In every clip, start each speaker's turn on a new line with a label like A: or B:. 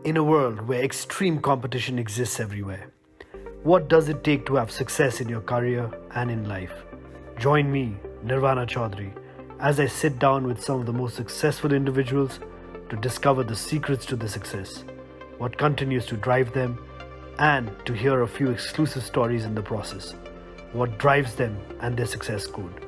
A: In a world where extreme competition exists everywhere, what does it take to have success in your career and in life? Join me, Nirvana Chaudhary, as I sit down with some of the most successful individuals to discover the secrets to their success, what continues to drive them, and to hear a few exclusive stories in the process. What drives them and their success code,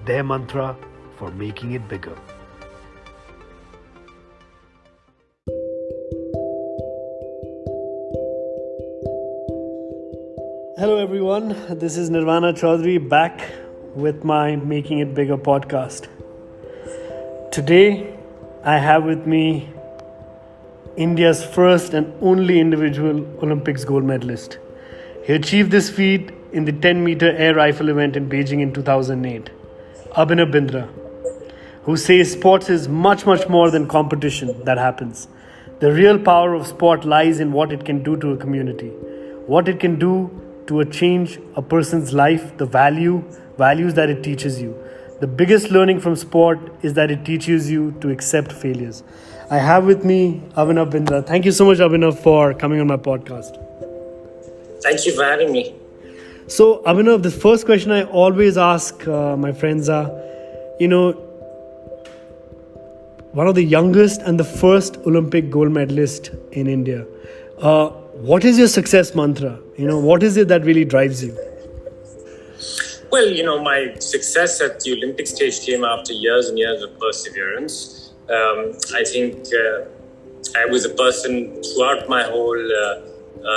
A: their mantra for making it bigger. Hello everyone, this is Nirvana Chaudhary back with my Making It Bigger podcast. Today I have with me India's first and only individual Olympics gold medalist. He achieved this feat in the 10-meter air rifle event in Beijing in 2008. Abhinav Bindra, who says sports is much more than competition that happens. The real power of sport lies in what it can do to a community, what it can do to change a person's life, the values that it teaches you. The biggest learning from sport is that it teaches you to accept failures. I have with me Abhinav Bindra. Thank you so much, Abhinav, for coming on my podcast.
B: Thank you for having me.
A: So, Abhinav, the first question I always ask my friends are, one of the youngest and the first Olympic gold medalist in India. What is your success mantra? What is it that really drives you?
B: Well, my success at the Olympic stage came after years and years of perseverance. I think I was a person throughout my whole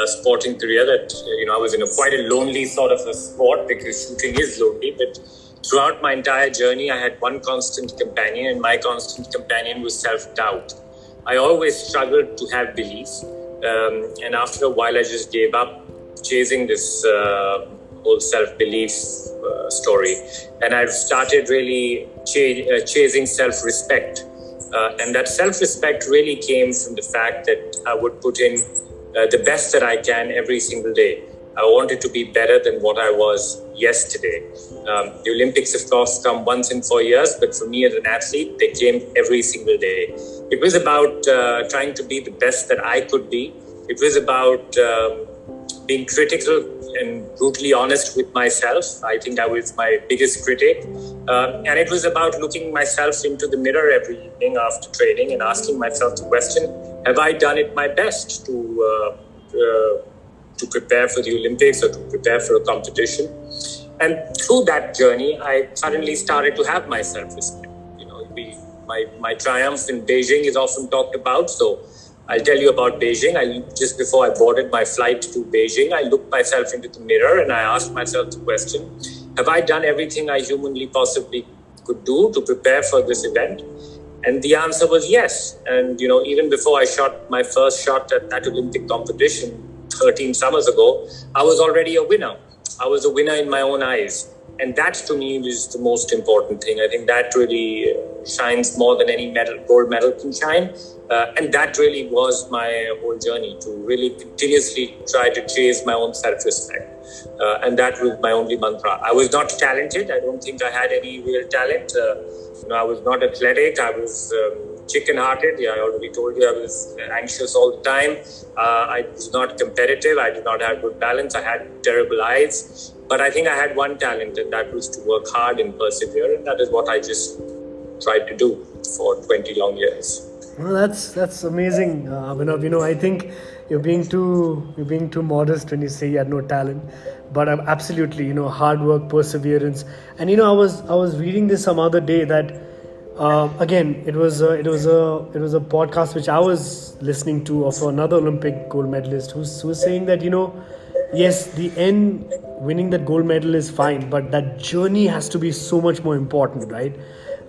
B: sporting career that, I was in quite a lonely sort of a sport because shooting is lonely. But throughout my entire journey, I had one constant companion, and my constant companion was self-doubt. I always struggled to have belief. And after a while, I just gave up chasing this whole self-belief story. And I've started really chasing self-respect. And that self-respect really came from the fact that I would put in the best that I can every single day. I wanted to be better than what I was yesterday. The Olympics, of course, come once in 4 years, but for me as an athlete, they came every single day. It was about trying to be the best that I could be. It was about being critical and brutally honest with myself. I think I was my biggest critic. And it was about looking myself into the mirror every evening after training and asking myself the question, have I done it my best to prepare for the Olympics or to prepare for a competition? And through that journey, I suddenly started to have my self-respect. My triumph in Beijing is often talked about. So I'll tell you about Beijing. Just before I boarded my flight to Beijing, I looked myself into the mirror and I asked myself the question, have I done everything I humanly possibly could do to prepare for this event? And the answer was yes. And, even before I shot my first shot at that Olympic competition 13 summers ago, I was already a winner. I was a winner in my own eyes. And that to me was the most important thing. I think that really shines more than any gold medal can shine. And that really was my whole journey, to really continuously try to chase my own self-respect. And that was my only mantra. I was not talented. I don't think I had any real talent. I was not athletic. I was chicken-hearted. I already told you I was anxious all the time. I was not competitive. I did not have good balance. I had terrible eyes. But I think I had one talent, and that was to work hard and persevere. And that is what I just tried to do for 20 long years.
A: Well, that's amazing, Abhinav. I think you're being too modest when you say you had no talent, but absolutely, hard work, perseverance, and I was reading this some other day that again it was a podcast which I was listening to of another Olympic gold medalist who was saying that yes, the end winning that gold medal is fine, but that journey has to be so much more important, right?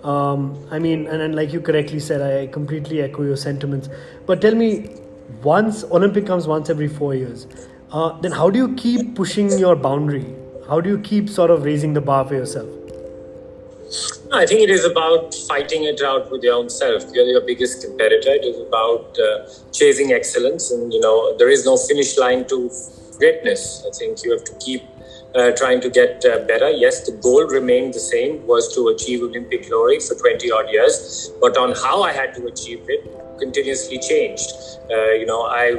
A: And like you correctly said, I completely echo your sentiments. But tell me, Olympic comes once every 4 years, then how do you keep pushing your boundary? How do you keep sort of raising the bar for yourself?
B: I think it is about fighting it out with your own self. You're your biggest competitor. It is about chasing excellence. And, there is no finish line to greatness. I think you have to keep trying to get better. Yes, the goal remained the same, was to achieve Olympic glory for 20 odd years. But on how I had to achieve it continuously changed. I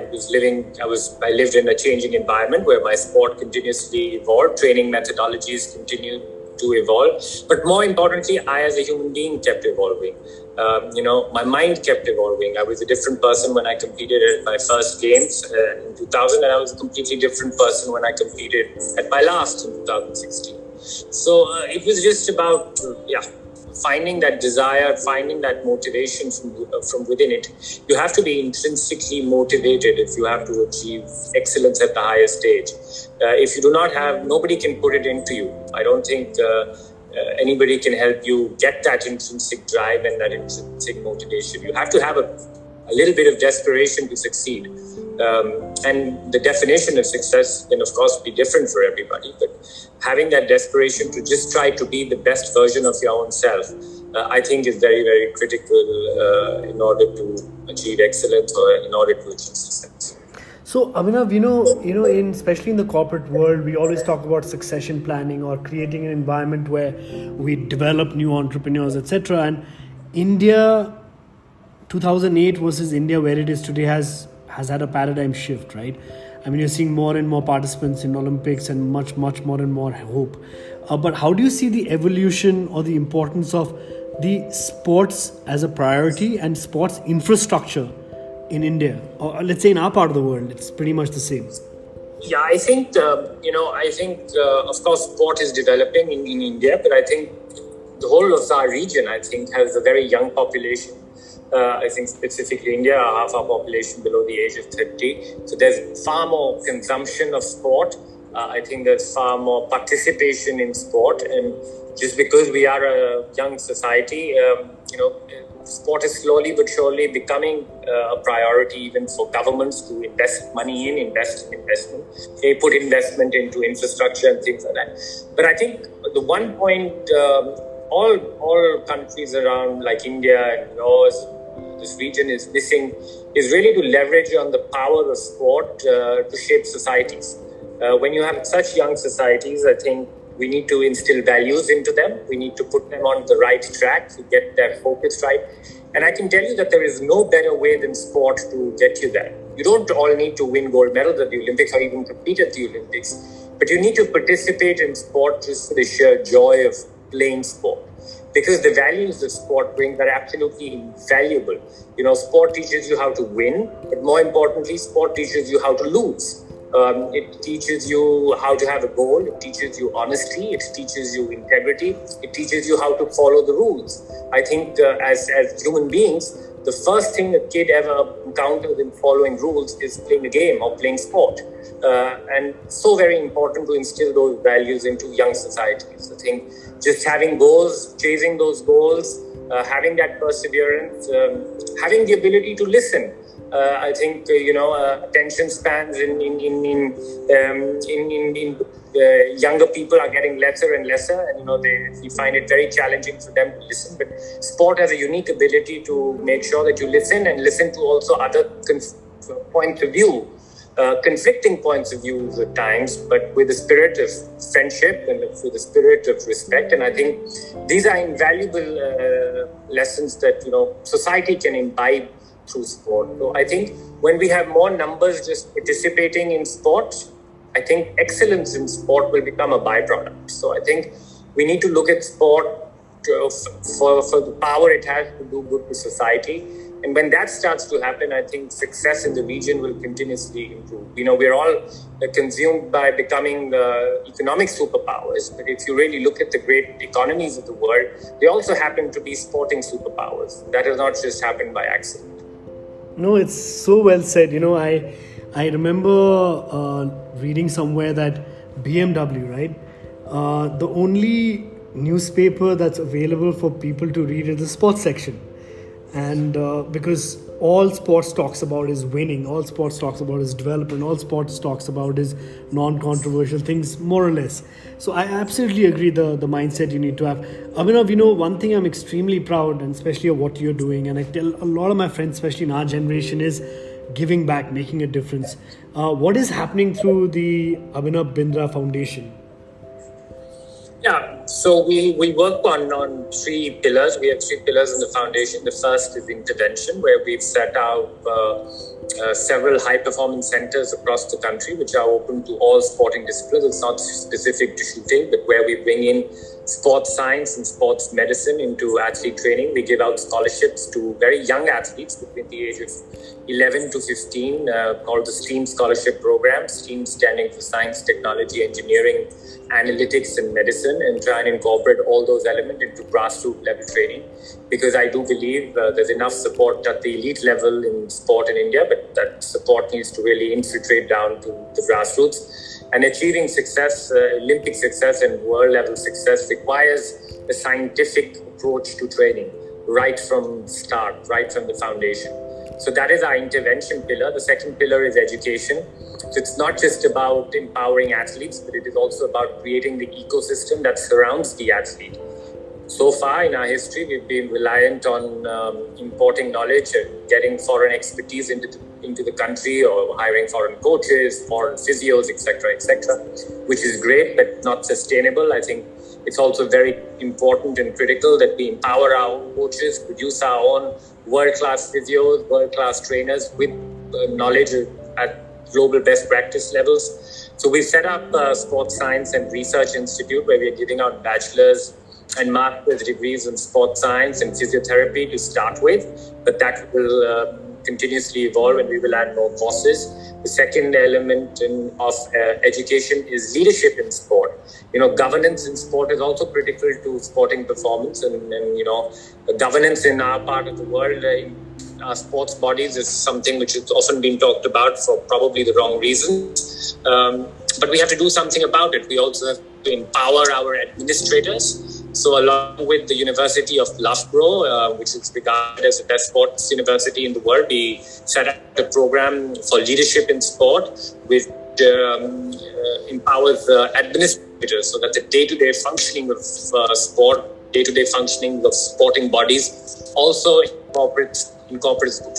B: lived in a changing environment where my sport continuously evolved, training methodologies continued to evolve. But more importantly, I as a human being kept evolving. My mind kept evolving. I was a different person when I competed at my first games in 2000, and I was a completely different person when I competed at my last in 2016. So it was just about, finding that desire, finding that motivation from within it. You have to be intrinsically motivated if you have to achieve excellence at the highest stage. If you do not have, nobody can put it into you. I don't think anybody can help you get that intrinsic drive and that intrinsic motivation. You have to have a little bit of desperation to succeed. And the definition of success can, of course, be different for everybody. But having that desperation to just try to be the best version of your own self, I think is very, very critical in order to achieve excellence or in order to achieve success.
A: So, Abhinav, especially in the corporate world, we always talk about succession planning or creating an environment where we develop new entrepreneurs, etc. And India, 2008 versus India, where it is today, has had a paradigm shift, right? I mean, you're seeing more and more participants in Olympics and much more and more hope. But how do you see the evolution or the importance of the sports as a priority and sports infrastructure in India, or let's say in our part of the world? It's pretty much the same.
B: Yeah, I think, of course, sport is developing in India, but I think the whole of our region, has a very young population. I think specifically India, half our population below the age of 30. So there's far more consumption of sport. I think there's far more participation in sport. And just because we are a young society, sport is slowly but surely becoming a priority even for governments to invest money in, invest in investment. They put investment into infrastructure and things like that. But I think the one point all countries around like India and yours, this region is missing, is really to leverage on the power of sport to shape societies. When you have such young societies, I think we need to instill values into them. We need to put them on the right track to get their focus right. And I can tell you that there is no better way than sport to get you there. You don't all need to win gold medals at the Olympics or even compete at the Olympics, but you need to participate in sport just for the sheer joy of playing sport. Because the values that sport brings are absolutely invaluable. Sport teaches you how to win, but more importantly, sport teaches you how to lose. It teaches you how to have a goal. It teaches you honesty. It teaches you integrity. It teaches you how to follow the rules. I think as human beings, the first thing a kid ever encounters in following rules is playing a game or playing sport. And so very important to instill those values into young societies. I think just having goals, chasing those goals, having that perseverance, having the ability to listen. I think attention spans in younger people are getting lesser and lesser, and we find it very challenging for them to listen. But sport has a unique ability to make sure that you listen and listen to also other points of view, conflicting points of view at times, but with a spirit of friendship and with a spirit of respect. And I think these are invaluable lessons that society can imbibe through sport. So I think when we have more numbers just participating in sport, I think excellence in sport will become a byproduct. So I think we need to look at sport for the power it has to do good to society. And when that starts to happen, I think success in the region will continuously improve. We're all consumed by becoming economic superpowers. But if you really look at the great economies of the world, they also happen to be sporting superpowers. That has not just happened by accident.
A: No, it's so well said. I remember reading somewhere that BMW, right? The only newspaper that's available for people to read is the sports section. And because all sports talks about is winning, all sports talks about is development, all sports talks about is non-controversial things, more or less. So I absolutely agree the mindset you need to have. Abhinav, one thing I'm extremely proud, and especially of what you're doing, and I tell a lot of my friends, especially in our generation, is giving back, making a difference. What is happening through the Abhinav Bindra Foundation?
B: Yeah, so we work on three pillars. We have three pillars in the foundation. The first is intervention, where we've set out several high performance centers across the country, which are open to all sporting disciplines. It's not specific to shooting, but where we bring in sports science and sports medicine into athlete training. We give out scholarships to very young athletes between the age of 11 to 15, called the STEAM Scholarship Program, STEAM standing for Science, Technology, Engineering, Analytics and Medicine, and try and incorporate all those elements into grassroots level training, because I do believe there's enough support at the elite level in sport in India, but that support needs to really infiltrate down to the grassroots. And achieving success, Olympic success and world level success requires a scientific approach to training right from start, right from the foundation. So that is our intervention pillar. The second pillar is education. So it's not just about empowering athletes, but it is also about creating the ecosystem that surrounds the athlete. So far in our history, we've been reliant on importing knowledge and getting foreign expertise into the country, or hiring foreign coaches, foreign physios, etc., which is great, but not sustainable. I think it's also very important and critical that we empower our own coaches, produce our own world-class physios, world-class trainers with knowledge at global best practice levels. So we set up a Sports Science and Research Institute, where we are giving out bachelor's and master's degrees in sports science and physiotherapy to start with, but that will continuously evolve and we will add more courses. The second element of education is leadership in sport. Governance in sport is also critical to sporting performance, and governance in our part of the world, in our sports bodies, is something which has often been talked about for probably the wrong reasons. But we have to do something about it. We also have to empower our administrators. So along with the University of Loughborough, which is regarded as the best sports university in the world, we set up a program for leadership in sport, which empowers administrators so that the day-to-day functioning of sport, day-to-day functioning of sporting bodies also incorporates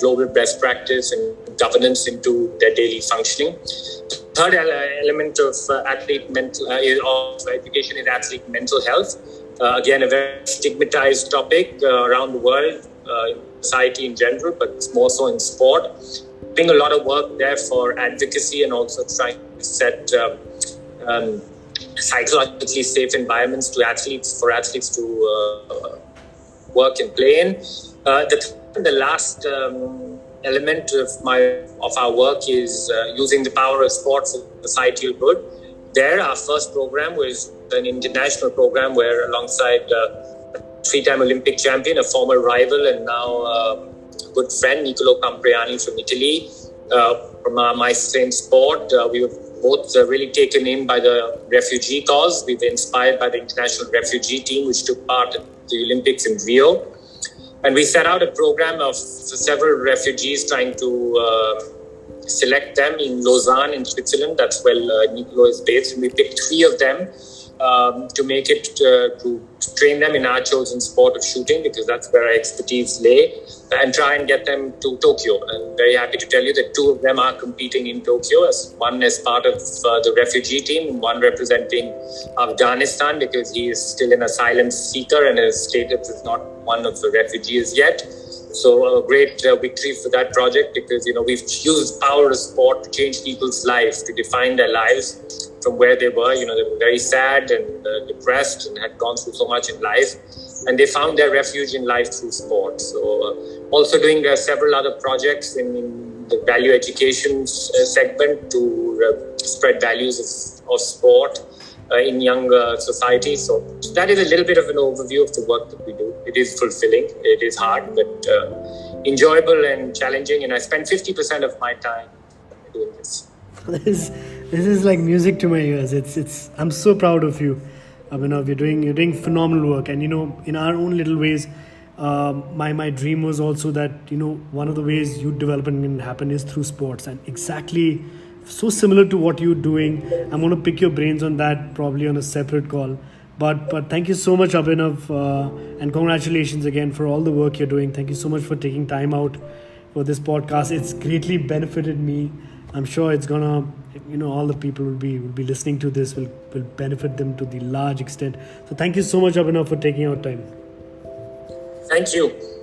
B: global best practice and governance into their daily functioning. Third element of of education is athlete mental health. Again, a very stigmatized topic around the world, in society in general, but it's more so in sport. Doing a lot of work there for advocacy and also trying to set psychologically safe environments for athletes to work and play in. The last element of our work is using the power of sport for societal good. There, our first program was an international program where, alongside a three-time Olympic champion, a former rival and now good friend, Niccolò Campriani from Italy, from my same sport, we were both really taken in by the refugee cause. We were inspired by the international refugee team, which took part at the Olympics in Rio. And we set out a program of several refugees, trying to select them in Lausanne in Switzerland. That's where Niccolò is based. And we picked 3 of them to make it, to train them in our chosen sport of shooting, because that's where our expertise lay, and try and get them to Tokyo. I'm very happy to tell you that 2 of them are competing in Tokyo, one as part of the refugee team, and one representing Afghanistan, because he is still an asylum seeker and his status is not one of the refugees yet. So a great victory for that project, because we've used power of sport to change people's lives, to define their lives from where they were. They were very sad and depressed and had gone through so much in life, and they found their refuge in life through sport. So also doing several other projects in the value education segment to spread values of sport in young society. So that is a little bit of an overview of the work that we do. It is fulfilling, it is hard, but enjoyable and challenging. And I spend 50% of my time doing this.
A: This is like music to my ears. It's I'm so proud of you, Abhinav. You're doing phenomenal work, and in our own little ways, my dream was also that one of the ways youth development can happen is through sports, and exactly so similar to what you're doing. I'm going to pick your brains on that probably on a separate call. But thank you so much, Abhinav, and congratulations again for all the work you're doing. Thank you so much for taking time out for this podcast. It's greatly benefited me. I'm sure it's gonna all the people will be listening to this will benefit them to the large extent. So thank you so much, Abhinav, for taking our time.
B: Thank you.